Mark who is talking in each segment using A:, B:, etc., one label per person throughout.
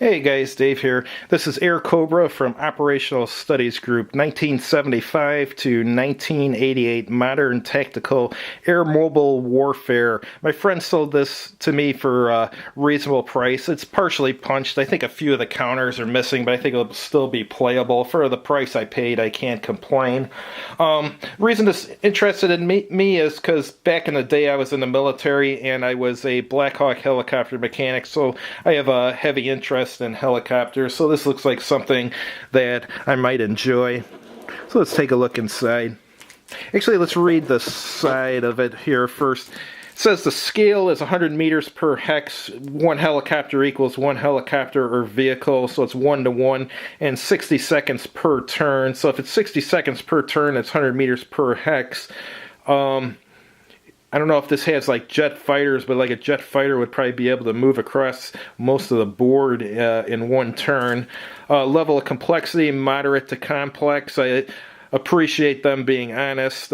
A: Hey guys, Dave here. This is Air Cobra from Operational Studies Group, 1975 to 1988 Modern Tactical Air Mobile Warfare. My friend sold this to me for a reasonable price. It's partially punched. I think a few of the counters are missing, but I think it'll still be playable. For the price I paid, I can't complain. Reason this interested in me is because back in the day I was in the military and I was a Black Hawk helicopter mechanic, so I have a heavy interest in helicopters, so this looks like something that I might enjoy. So let's take a look inside. Actually, let's read the side of it here first. It says the scale is 100 meters per hex. One helicopter equals one helicopter or vehicle, so it's 1-to-1, and 60 seconds per turn. So if it's 60 seconds per turn, it's 100 meters per hex. I don't know if this has like jet fighters, but like a jet fighter would probably be able to move across most of the board in one turn. Level of complexity, moderate to complex. I appreciate them being honest.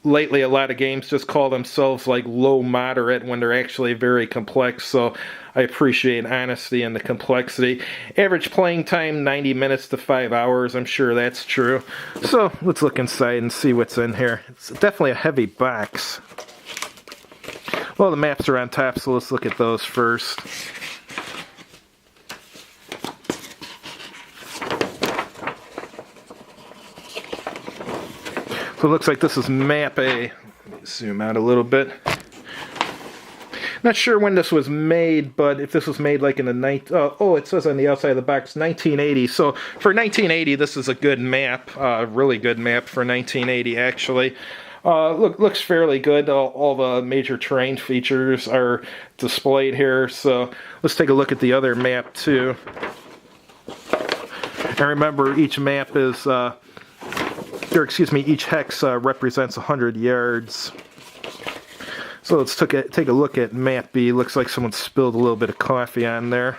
A: Lately, a lot of games just call themselves like low moderate when they're actually very complex, so I appreciate honesty and the complexity. Average playing time, 90 minutes to 5 hours. I'm sure that's true. So let's look inside and see what's in here. It's definitely a heavy box. Well, the maps are on top, so let's look at those first. So it looks like this is map A. Let me zoom out a little bit. Not sure when this was made, but if this was made like in the it says on the outside of the box 1980. So for 1980, this is a good map, really good map for 1980 actually. Looks fairly good. All the major terrain features are displayed here. So let's take a look at the other map too. And remember, each map is, each hex represents 100 yards. So let's take a look at map B. Looks like someone spilled a little bit of coffee on there.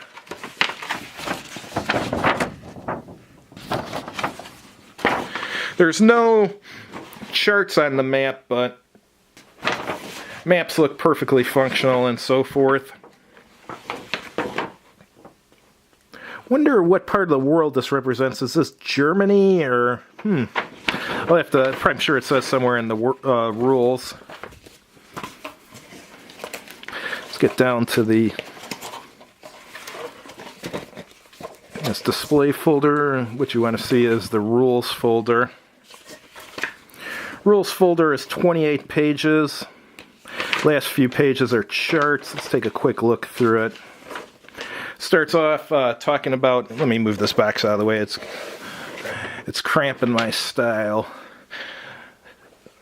A: There's no charts on the map, but maps look perfectly functional and so forth. Wonder what part of the world this represents. Is this Germany or I'll have to. I'm sure it says somewhere in the rules. Let's get down to this display folder. What you want to see is the rules folder. Rules folder is 28 pages. Last few pages are charts. Let's take a quick look through it. Starts off talking about. Let me move this box out of the way. It's cramping my style.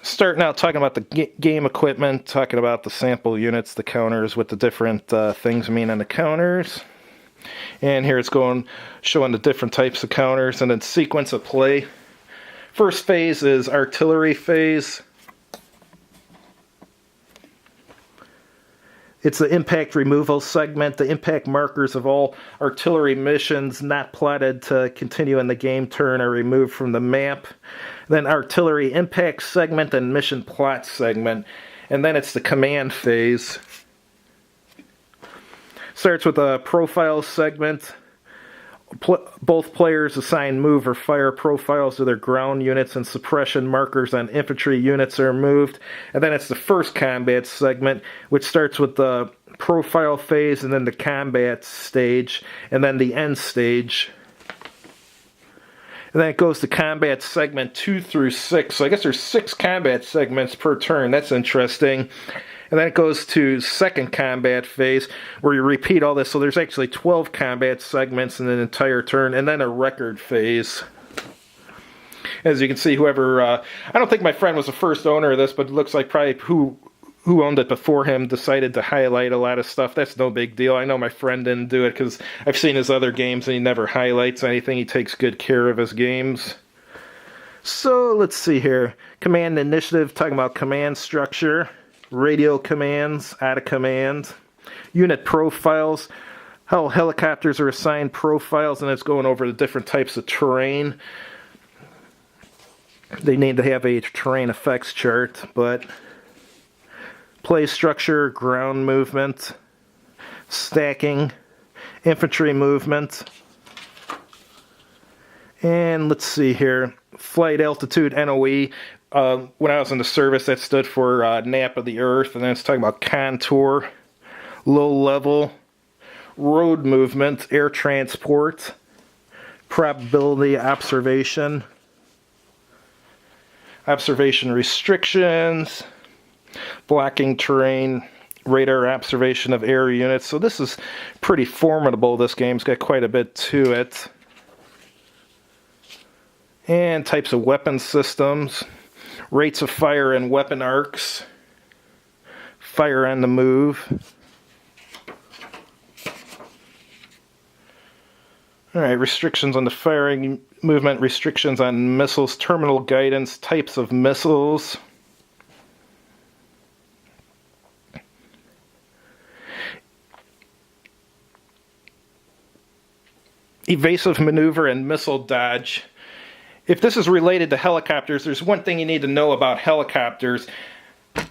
A: Starting out talking about the game equipment, talking about the sample units, the counters, what the different things mean on the counters. And here it's showing the different types of counters and then sequence of play. First phase is artillery phase. It's the impact removal segment. The impact markers of all artillery missions not plotted to continue in the game turn are removed from the map. Then artillery impact segment and mission plot segment. And then it's the command phase. Starts with a profile segment. Both players assign move or fire profiles to their ground units, and suppression markers on infantry units are moved. And then it's the first combat segment, which starts with the profile phase and then the combat stage and then the end stage. And then it goes to combat segment 2 through 6. So I guess there's 6 combat segments per turn. That's interesting. And then it goes to second combat phase, where you repeat all this. So there's actually 12 combat segments in an entire turn, and then a record phase. As you can see, I don't think my friend was the first owner of this, but it looks like probably who owned it before him decided to highlight a lot of stuff. That's no big deal. I know my friend didn't do it because I've seen his other games, and he never highlights anything. He takes good care of his games. So let's see here. Command initiative, talking about command structure. Radio commands, out of command, unit profiles, how helicopters are assigned profiles, and it's going over the different types of terrain. They need to have a terrain effects chart, but play structure, ground movement, stacking, infantry movement. And let's see here, flight altitude NOE. When I was in the service, that stood for nap of the earth, and then it's talking about contour, low level, road movement, air transport, probability observation, observation restrictions, blocking terrain, radar observation of air units. So this is pretty formidable. This game's got quite a bit to it. And types of weapon systems, rates of fire and weapon arcs, fire on the move. Alright, restrictions on the firing movement, restrictions on missiles, terminal guidance, types of missiles. Evasive maneuver and missile dodge. If this is related to helicopters, there's one thing you need to know about helicopters.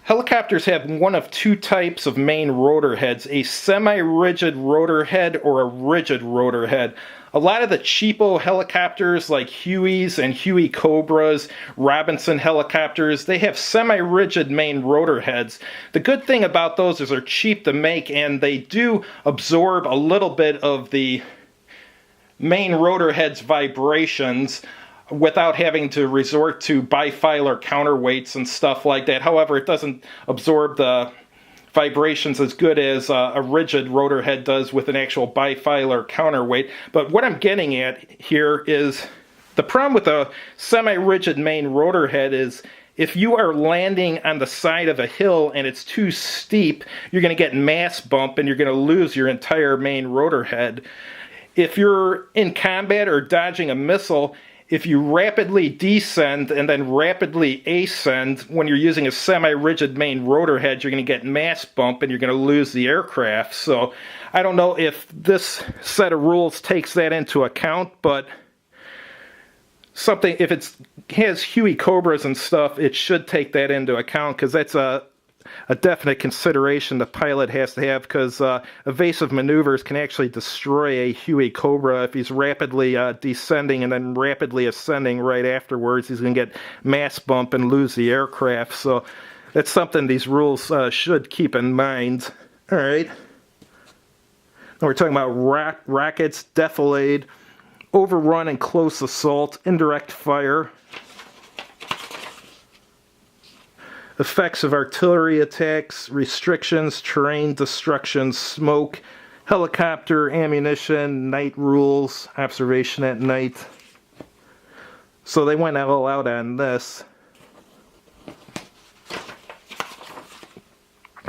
A: Helicopters have one of two types of main rotor heads, a semi-rigid rotor head or a rigid rotor head. A lot of the cheapo helicopters like Hueys and Huey Cobras, Robinson helicopters, they have semi-rigid main rotor heads. The good thing about those is they're cheap to make and they do absorb a little bit of the main rotor head's vibrations without having to resort to bifilar counterweights and stuff like that. However, it doesn't absorb the vibrations as good as a rigid rotor head does with an actual bifilar counterweight. But what I'm getting at here is the problem with a semi-rigid main rotor head is if you are landing on the side of a hill and it's too steep, you're going to get mass bump and you're going to lose your entire main rotor head. If you're in combat or dodging a missile, if you rapidly descend and then rapidly ascend when you're using a semi-rigid main rotor head, you're going to get mass bump and you're going to lose the aircraft. So I don't know if this set of rules takes that into account, but something, if it has Huey Cobras and stuff, it should take that into account because that's a definite consideration the pilot has to have, because evasive maneuvers can actually destroy a Huey Cobra. If he's rapidly descending and then rapidly ascending right afterwards, he's going to get mass bump and lose the aircraft. So that's something these rules should keep in mind. All right. Now we're talking about rockets, defilade, overrun and close assault, indirect fire, effects of artillery attacks, restrictions, terrain destruction, smoke, helicopter, ammunition, night rules, observation at night. So they went all out on this.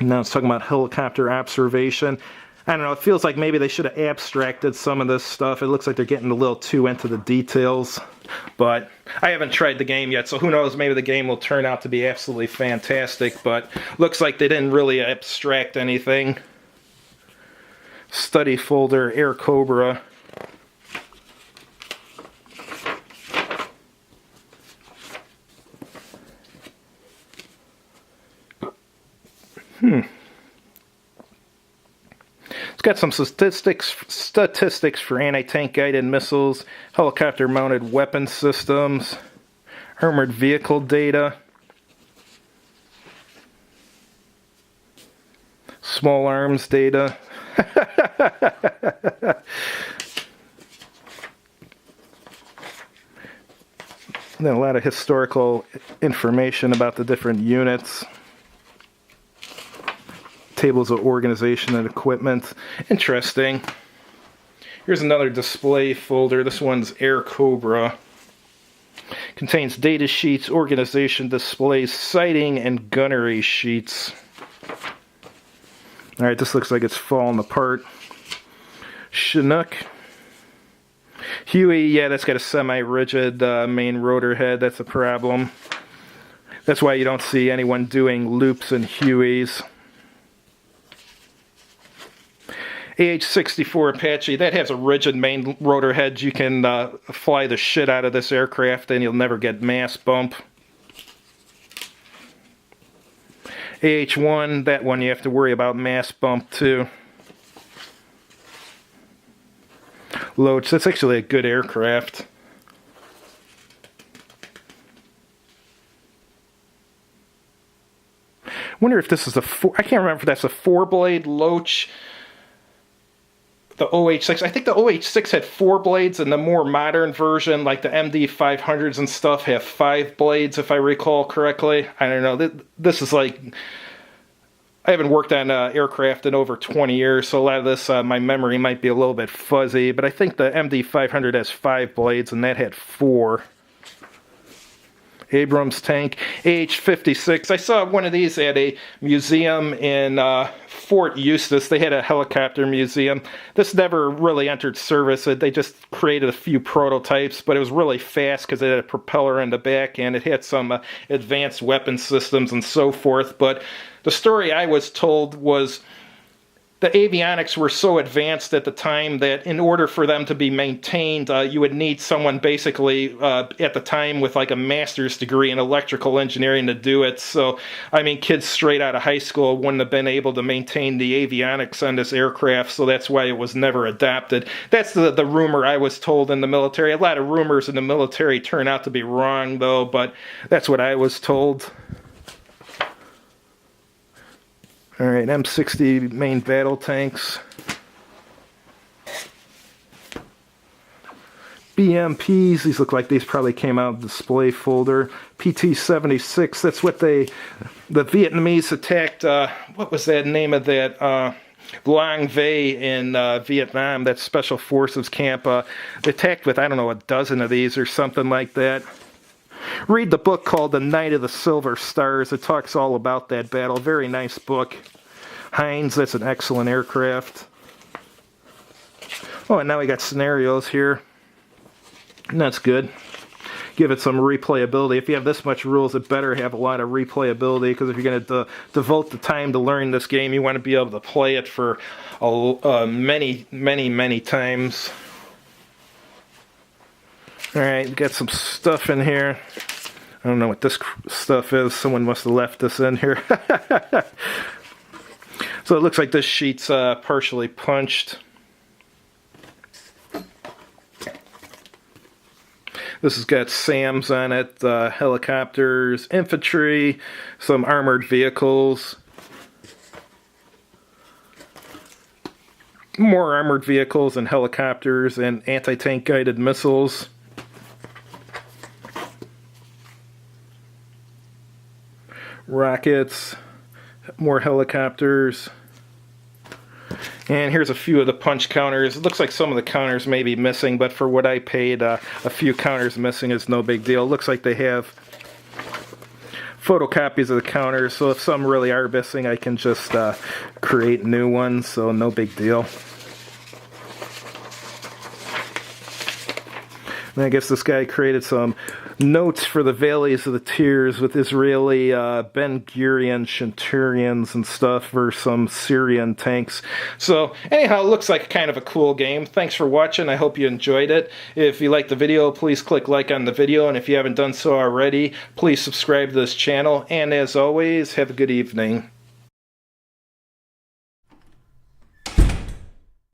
A: Now it's talking about helicopter observation. I don't know, it feels like maybe they should have abstracted some of this stuff. It looks like they're getting a little too into the details. But I haven't tried the game yet, so who knows, maybe the game will turn out to be absolutely fantastic. But looks like they didn't really abstract anything. Study folder, Air Cobra. It's got some statistics for anti-tank guided missiles, helicopter mounted weapon systems, armored vehicle data, small arms data. And then a lot of historical information about the different units. Tables of organization and equipment. Interesting. Here's another display folder. This one's Air Cobra. Contains data sheets, organization displays, sighting, and gunnery sheets. Alright, this looks like it's falling apart. Chinook. Huey, yeah, that's got a semi-rigid main rotor head. That's a problem. That's why you don't see anyone doing loops and Hueys. AH-64 Apache, that has a rigid main rotor head. You can fly the shit out of this aircraft and you'll never get mass bump. AH-1, that one you have to worry about mass bump too. Loach. That's actually a good aircraft. Wonder if this is a I can't remember if that's a 4-blade Loach. The OH-6. I think the OH-6 had 4 blades, and the more modern version, like the MD-500s and stuff, have 5 blades, if I recall correctly. I don't know. This is like... I haven't worked on aircraft in over 20 years, so a lot of this, my memory might be a little bit fuzzy, but I think the MD-500 has 5 blades, and that had 4. Abrams tank, AH-56. I saw one of these at a museum in Fort Eustis. They had a helicopter museum. This never really entered service. They just created a few prototypes, but it was really fast because it had a propeller in the back and it had some advanced weapon systems and so forth. But the story I was told was the avionics were so advanced at the time that in order for them to be maintained, you would need someone basically at the time with like a master's degree in electrical engineering to do it. So, I mean, kids straight out of high school wouldn't have been able to maintain the avionics on this aircraft, so that's why it was never adopted. That's the rumor I was told in the military. A lot of rumors in the military turn out to be wrong, though, but that's what I was told. Alright, M60 main battle tanks. BMPs, these look like these probably came out of the display folder. PT-76, that's what the Vietnamese attacked, what was that name of that? Long Vây in Vietnam, that special forces camp. They attacked with, I don't know, a dozen of these or something like that. Read the book called The Night of the Silver Stars. It talks all about that battle. Very nice book. Heinz, that's an excellent aircraft. Oh, and now we got scenarios here. And that's good. Give it some replayability. If you have this much rules, it better have a lot of replayability, because if you're going to devote the time to learn this game, you want to be able to play it for many times. Alright, we got some stuff in here. I don't know what this stuff is. Someone must have left this in here. So it looks like this sheet's partially punched. This has got SAMs on it, helicopters, infantry, some armored vehicles. More armored vehicles and helicopters and anti-tank guided missiles. Rockets, more helicopters, and here's a few of the punch counters. It looks like some of the counters may be missing, but for what I paid, a few counters missing is no big deal. It looks like they have photocopies of the counters, so if some really are missing, I can just create new ones, so no big deal. And I guess this guy created some notes for the Valleys of the Tears with Israeli Ben Gurion Centurions and stuff versus some Syrian tanks. So anyhow, it looks like kind of a cool game. Thanks for watching. I hope you enjoyed it. If you liked the video, please click like on the video, and if you haven't done so already, please subscribe to this channel. And as always, have a good evening.